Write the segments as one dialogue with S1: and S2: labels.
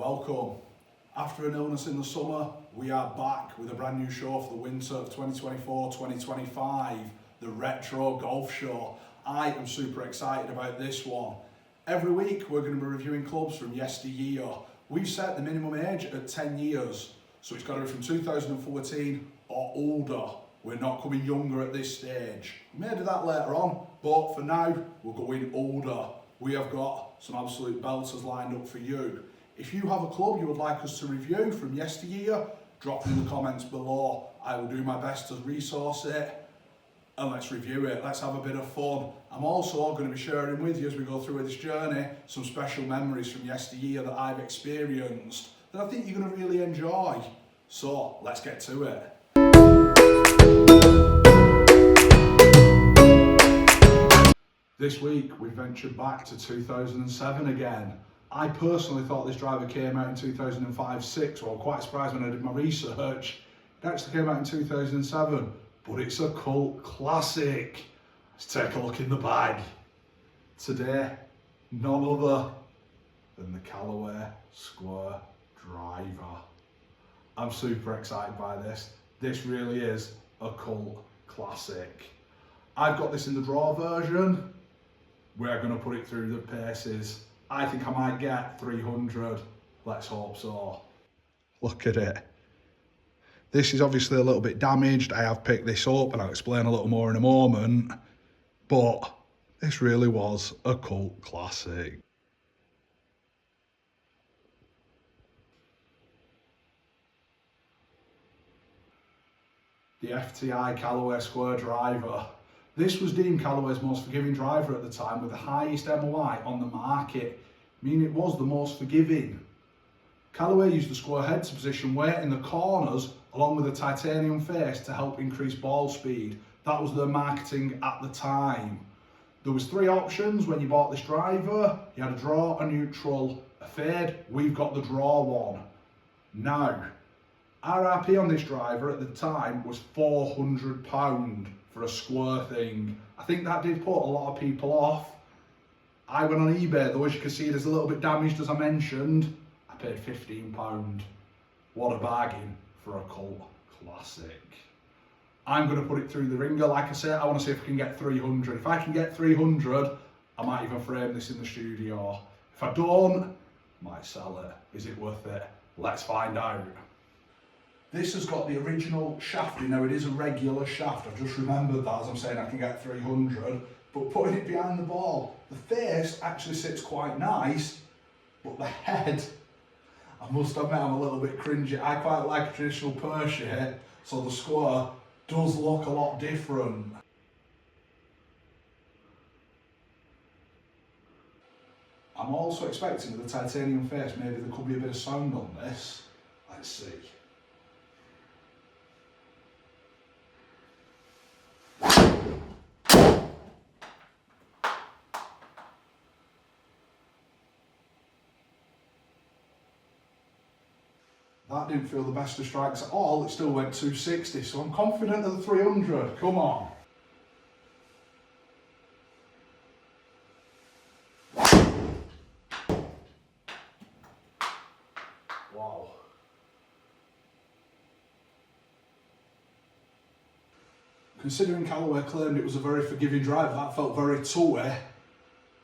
S1: Welcome. After an illness in the summer, we are back with a brand new show for the winter of 2024-2025, the Retro Golf Show. I am super excited about this one. Every week we're going to be reviewing clubs from yesteryear. We've set the minimum age at 10 years, so it's got to be from 2014 or older. We're not coming younger at this stage. We may do that later on, but for now, we're going older. We have got some absolute belters lined up for you. If you have a club you would like us to review from yesteryear, drop it in the comments below. I will do my best to resource it and let's review it. Let's have a bit of fun. I'm also going to be sharing with you as we go through this journey some special memories from yesteryear that I've experienced that I think you're going to really enjoy. So let's get to it. This week we ventured back to 2007 again. I personally thought this driver came out in 2005-06, well, I'm quite surprised when I did my research. It actually came out in 2007, but it's a cult classic. Let's take a look in the bag. Today, none other than the Callaway Square Driver. I'm super excited by this. This really is a cult classic. I've got this in the draw version. We're going to put it through the paces. I think I might get 300. Let's hope so. Look at it. This is obviously a little bit damaged. I have picked this up and I'll explain a little more in a moment. But this really was a cult classic. The FTI Callaway Square Driver. This was deemed Callaway's most forgiving driver at the time with the highest MOI on the market, meaning it was the most forgiving. Callaway used the square head to position weight in the corners along with a titanium face to help increase ball speed. That was their marketing at the time. There was 3 options when you bought this driver. You had a draw, a neutral, a fade. We've got the draw one. Now, RRP on this driver at the time was £400 for a square thing. I think that did put a lot of people off. I went on eBay though, as you can see it is a little bit damaged as I mentioned. I paid £15. What a bargain for a cult classic. I'm going to put it through the ringer. Like I said, I want to see if I can get 300. If I can get 300, I might even frame this in the studio. If I don't, I might sell it. Is it worth it? Let's find out. This has got the original shaft, you know, it is a regular shaft. I've just remembered that as I'm saying I can get 300, but putting it behind the ball, the face actually sits quite nice, but the head, I must admit I'm a little bit cringy. I quite like a traditional Perche here, so the square does look a lot different. I'm also expecting with the titanium face, maybe there could be a bit of sound on this. Let's see. That didn't feel the best of strikes at all. It still went 260, so I'm confident of the 300. Come on. Wow. Considering Callaway claimed it was a very forgiving driver, that felt very toughy.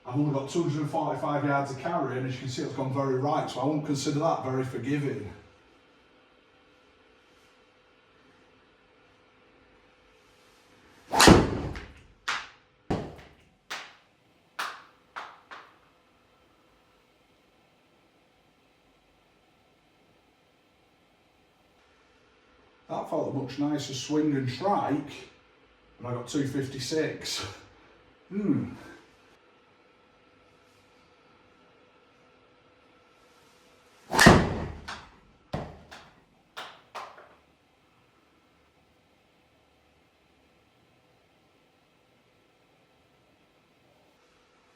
S1: I've only got 245 yards of carry, and as you can see, it's gone very right, so I won't consider that very forgiving. That felt a much nicer swing and strike, but I got 256.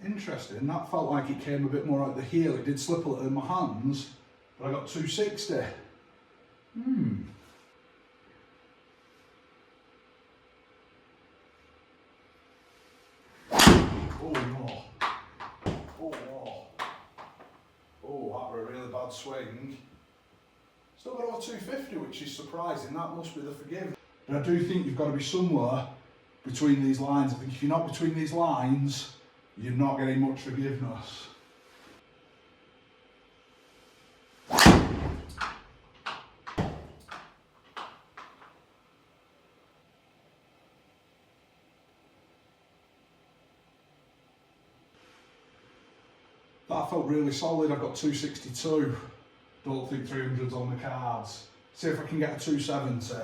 S1: Interesting, that felt like it came a bit more at the heel. It did slip a little in my hands, but I got 260. Oh no. Oh no. Oh, that were a really bad yard swing. Still got over 250, which is surprising. That must be the forgive. But I do think you've got to be somewhere between these lines. I think if you're not between these lines, you're not getting much forgiveness. That felt really solid. I've got 262. Don't think 300's on the cards. See if I can get a 270.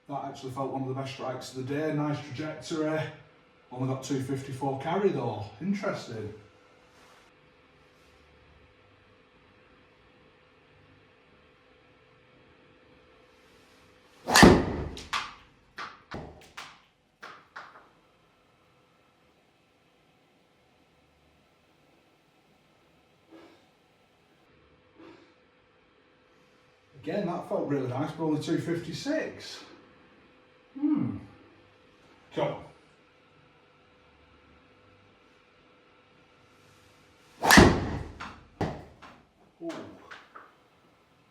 S1: That actually felt one of the best strikes of the day. Nice trajectory. Only got 254 carry though. Interesting. Again, that felt really nice, but only 256. Come on.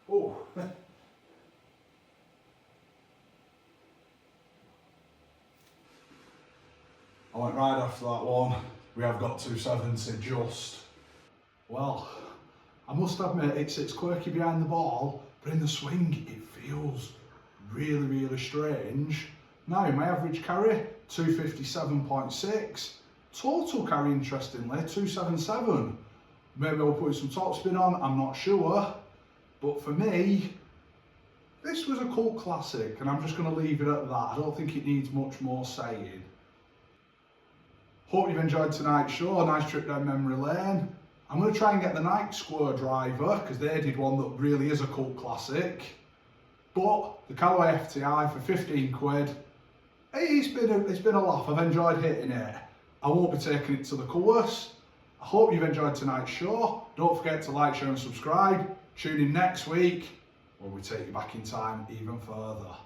S1: Oh. I went right after that one. We have got 270 just. Well, I must admit it sits quirky behind the ball, but in the swing it feels really strange. Now my average carry, 257.6. Total carry, interestingly, 277. Maybe I'll put some topspin on, I'm not sure. But for me, this was a cult classic, and I'm just going to leave it at that. I don't think it needs much more saying. Hope you've enjoyed tonight's show. Nice trip down memory lane. I'm going to try and get the Nike Square driver, because they did one that really is a cult classic. But the Callaway FTI for 15 quid, it's been a laugh. I've enjoyed hitting it. I won't be taking it to the course. I hope you've enjoyed tonight's show. Don't forget to like, share and subscribe. Tune in next week when we take you back in time even further.